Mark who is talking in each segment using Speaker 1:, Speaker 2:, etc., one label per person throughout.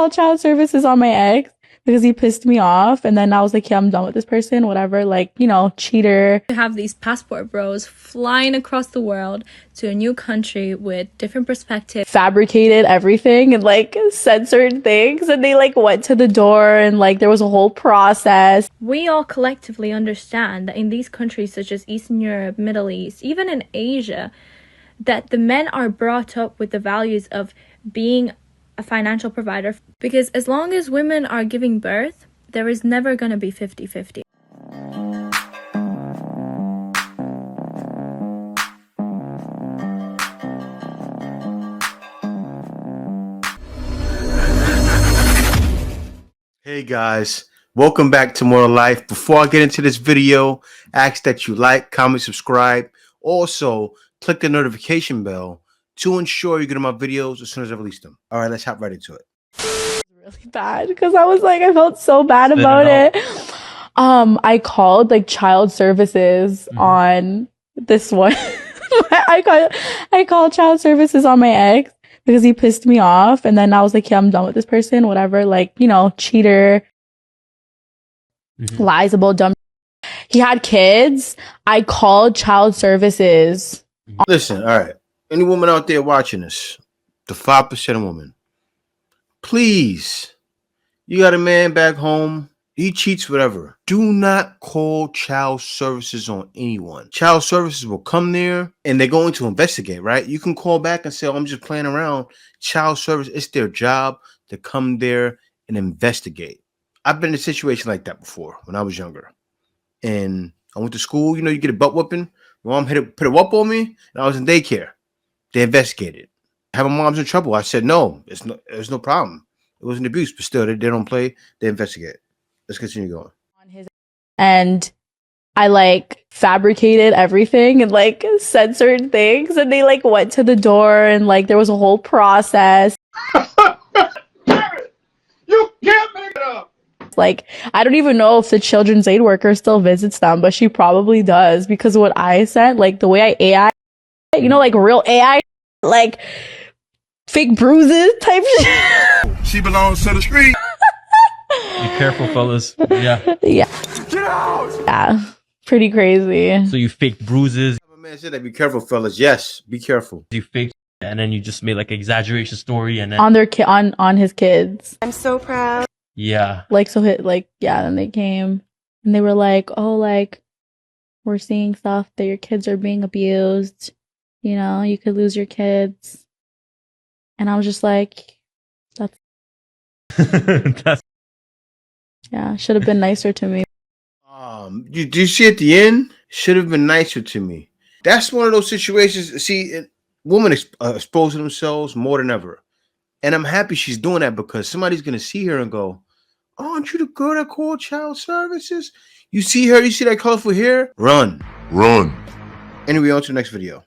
Speaker 1: called child services on my ex because he pissed me off. And then I was like, yeah, I'm done with this person, whatever. Like, you know, cheater.
Speaker 2: You have these passport bros flying across the world to a new country with different perspectives.
Speaker 1: Fabricated everything and like said certain things. And they like went to the door and like there was a whole process.
Speaker 2: We all collectively understand that in these countries such as Eastern Europe, Middle East, even in Asia, that the men are brought up with the values of being a financial provider, because as long as women are giving birth, there is never going to be 50-50.
Speaker 3: Hey guys, welcome back to More Life. Before I get into this video, I ask that you like, comment, subscribe. Also, click the notification bell to ensure you get my videos as soon as I release them. All right, let's hop right into it.
Speaker 1: Really bad because I was like, I felt so bad about it. I called like child services on this one. I called child services on my ex because he pissed me off. And then I was like, yeah, I'm done with this person, whatever. Like, you know, cheater, liesable, dumb. He had kids. I called child services.
Speaker 3: Listen, all right. Any woman out there watching this, the 5% woman, please, you got a man back home, he cheats, whatever. Do not call child services on anyone. Child services will come there and they're going to investigate, right? You can call back and say, oh, I'm just playing around. Child service, it's their job to come there and investigate. I've been in a situation like that before when I was younger. And I went to school, you know, you get a butt whooping. My mom put a whoop on me, and I was in daycare. They investigated. How my mom's in trouble. I said, no, there's no problem. It was an abuse, but still, they don't play. They investigate. Let's continue going.
Speaker 1: And I like fabricated everything and like said certain things. And they like went to the door and like there was a whole process.
Speaker 3: You can't make it up.
Speaker 1: Like, I don't even know if the children's aid worker still visits them, but she probably does because what I sent, like the way I AI, you know, like real AI, like fake bruises type shit.
Speaker 4: She belongs to the street.
Speaker 5: Be careful, fellas. Yeah.
Speaker 1: Yeah.
Speaker 4: Get out!
Speaker 1: Yeah. Pretty crazy.
Speaker 5: So you faked bruises,
Speaker 3: My man said that. Be careful, fellas. Yes, be careful.
Speaker 5: you faked, and then you just made like exaggeration story, and then
Speaker 1: On their on his kids.
Speaker 6: I'm so proud.
Speaker 5: yeah.
Speaker 1: Like, so hit, like, yeah, then they came and they were like, oh, like, we're seeing stuff that your kids are being abused. You know, you could lose your kids. And I was just like,
Speaker 5: That's
Speaker 1: yeah, should have been nicer to me.
Speaker 3: Do you see at the end? Should have been nicer to me. That's one of those situations. See, women exposing themselves more than ever. And I'm happy she's doing that because somebody's going to see her and go, oh, aren't you the girl that called child services? You see her, you see that colorful hair? Run.
Speaker 4: Run.
Speaker 3: Anyway, on to the next video.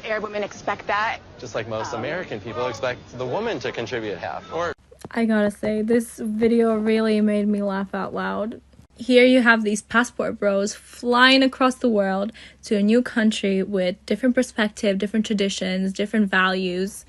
Speaker 6: Arab women expect that.
Speaker 7: Just like most American people expect the woman to contribute half. Or
Speaker 2: I gotta say, this video really made me laugh out loud. Here you have these passport bros flying across the world to a new country with different perspective, different traditions, different values,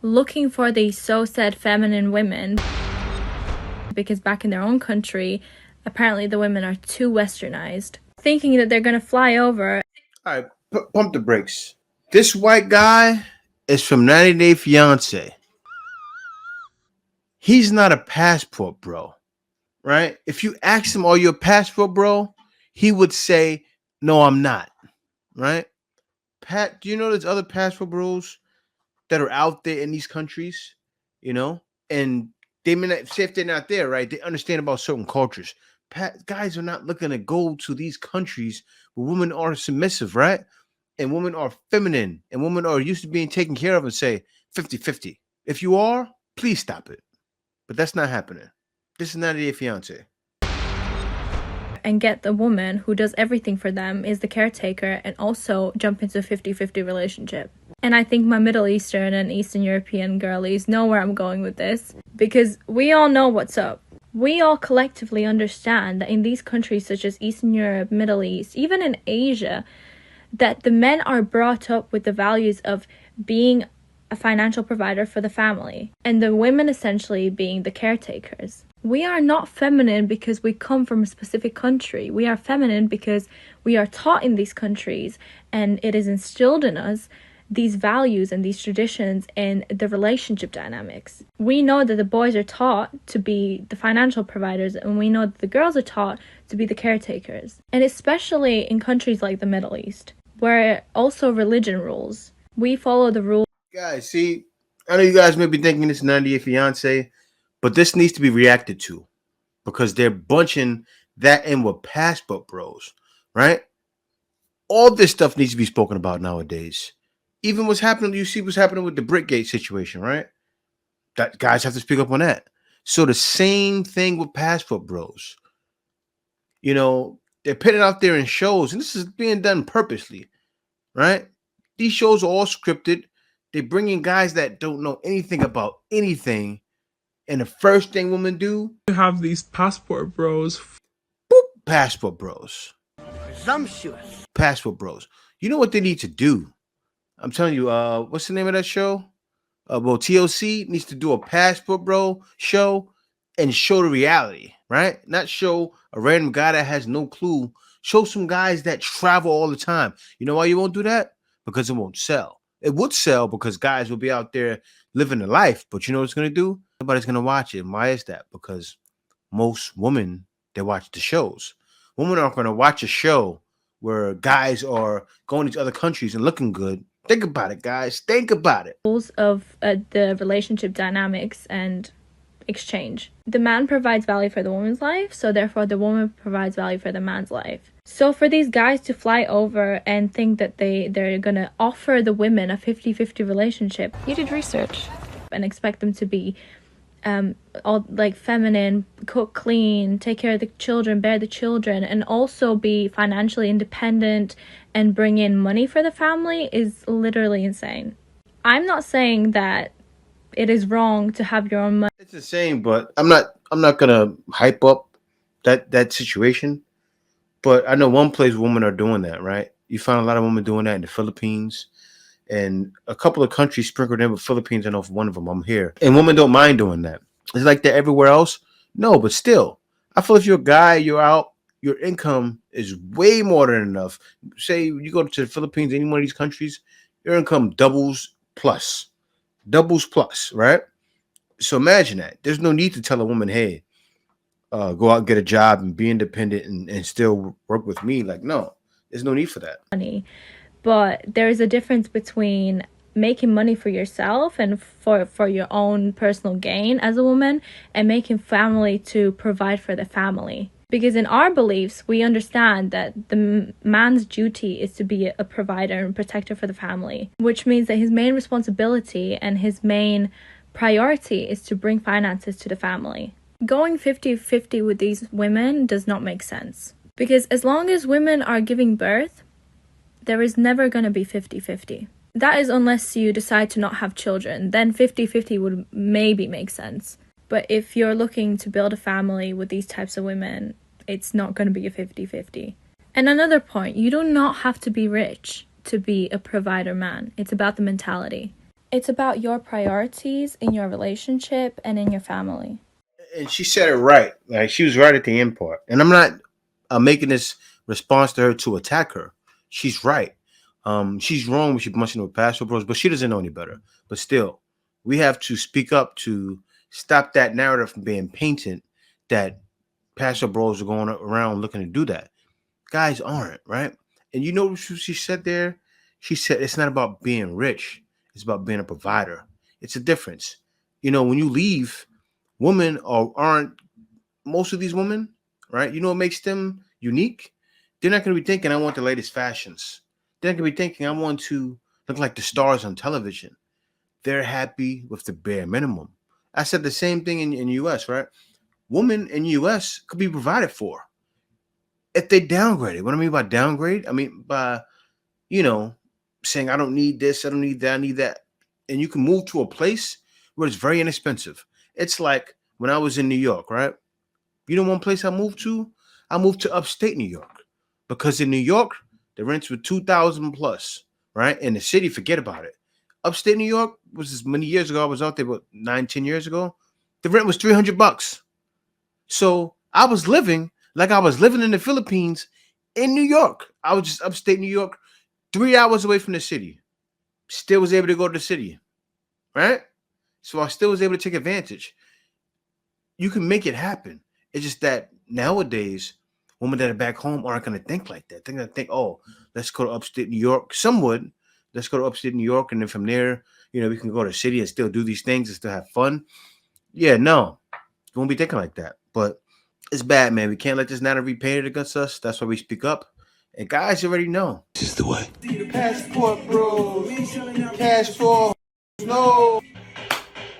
Speaker 2: looking for these so-said feminine women, because back in their own country, apparently the women are too westernized, thinking that they're gonna fly over.
Speaker 3: All right, pump the brakes. This white guy is from 90 Day Fiance. He's not a passport bro, right? If you ask him, are you a passport bro? He would say, no, I'm not, right? Pat, do you know there's other passport bros that are out there in these countries, you know? And they may not say if they're not there, right? They understand about certain cultures. Guys are not looking to go to these countries where women are submissive, right? And women are feminine and women are used to being taken care of and say 50-50. If you are, please stop it. But that's not happening. This is 90 Day Fiance.
Speaker 2: And get the woman who does everything for them, is the caretaker, and also jump into a 50-50 relationship. And I think my Middle Eastern and Eastern European girlies know where I'm going with this, because we all know what's up. We all collectively understand that in these countries such as Eastern Europe, Middle East, even in Asia, that the men are brought up with the values of being a financial provider for the family, and the women essentially being the caretakers. We are not feminine because we come from a specific country. We are feminine because we are taught in these countries, and it is instilled in us these values and these traditions and the relationship dynamics. We know that the boys are taught to be the financial providers, and we know that the girls are taught to be the caretakers. And especially in countries like the Middle East, where also religion rules. We follow the rules.
Speaker 3: Guys, see, I know you guys may be thinking this is 90 Day Fiance, but this needs to be reacted to because they're bunching that in with passport bros, right? All this stuff needs to be spoken about nowadays. Even what's happening, you see what's happening with the Britgate situation, right? That guys have to speak up on that. So the same thing with passport bros. You know, they're putting it out there in shows, and this is being done purposely, right? These shows are all scripted. They bring in guys that don't know anything about anything, and the first thing women do,
Speaker 8: You have these passport bros.
Speaker 3: passport bros.
Speaker 4: Presumptuous.
Speaker 3: Passport bros. You know what they need to do? I'm telling you, what's the name of that show? Well, TLC needs to do a passport bro show and show the reality, right? Not show a random guy that has no clue. Show some guys that travel all the time. You know why you won't do that? Because it won't sell. It would sell because guys will be out there living the life. But you know what it's going to do? Nobody's going to watch it. And why is that? Because most women, they watch the shows. Women aren't going to watch a show where guys are going to other countries and looking good. Think about it, guys. Think about it.
Speaker 2: Of the relationship dynamics and exchange. The man provides value for the woman's life, so therefore the woman provides value for the man's life. So for these guys to fly over and think that they're gonna offer the women a 50-50 relationship,
Speaker 6: You did research.
Speaker 2: and expect them to be all like feminine, cook, clean, take care of the children, bear the children, and also be financially independent and bring in money for the family is literally insane. I'm not saying that it is wrong to have your own money.
Speaker 3: It's insane, but I'm not gonna hype up that situation. But I know one place women are doing that, right? You find a lot of women doing that in the Philippines and a couple of countries sprinkled in with Philippines. I know for one of them, I'm here. And women don't mind doing that. It's like that everywhere else. No, but still, I feel if you're a guy, you're out, your income is way more than enough. Say you go to the Philippines, any one of these countries, your income doubles plus, right? So imagine that. There's no need to tell a woman, hey, go out and get a job and be independent and still work with me. Like, no, there's no need for that.
Speaker 2: But there is a difference between making money for yourself and for your own personal gain as a woman and making family to provide for the family. Because in our beliefs, we understand that the man's duty is to be a provider and protector for the family, which means that his main responsibility and his main priority is to bring finances to the family. Going 50-50 with these women does not make sense. Because as long as women are giving birth, there is never going to be 50-50. That is unless you decide to not have children. Then 50-50 would maybe make sense. But if you're looking to build a family with these types of women, it's not going to be a 50-50. And another point, you do not have to be rich to be a provider man. It's about the mentality. It's about your priorities in your relationship and in your family.
Speaker 3: And she said it right. Like, she was right at the end part. And I'm not making this response to her to attack her. She's right. She's wrong when she bunching with passport bros, but she doesn't know any better. But still, we have to speak up to stop that narrative from being painted that passport bros are going around looking to do that. Guys aren't, right? And you know what she said there? She said it's not about being rich. It's about being a provider. It's a difference. You know, when you leave, women aren't, most of these women, right? You know what makes them unique? They're not going to be thinking, I want the latest fashions. They're not going to be thinking, I want to look like the stars on television. They're happy with the bare minimum. I said the same thing in U.S., right? Women in U.S. could be provided for if they downgrade it. What I mean by downgrade, I mean by, you know, saying, I don't need this, I don't need that, I need that. And you can move to a place where it's very inexpensive. It's like when I was in New York, right? You know one place I moved to? I moved to upstate New York. Because in New York, the rents were $2,000 plus, right? In the city, forget about it. upstate New York, was as many years ago. I was out there, about 9-10 years ago. The rent was $300. So I was living like I was living in the Philippines in New York. I was just upstate New York, 3 hours away from the city. Still was able to go to the city, right? So I still was able to take advantage. You can make it happen. It's just that nowadays, women that are back home aren't going to think like that. They're going to think, oh, let's go to upstate New York. Some would. Let's go to upstate New York, and then from there, we can go to the city and still do these things and still have fun. Yeah, no. You won't be thinking like that. But it's bad, man. We can't let this narrative be painted against us. That's why we speak up. And guys, you already know. This is the way. Passport, bro. Passport. No.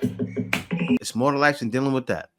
Speaker 3: It's more to life than dealing with that.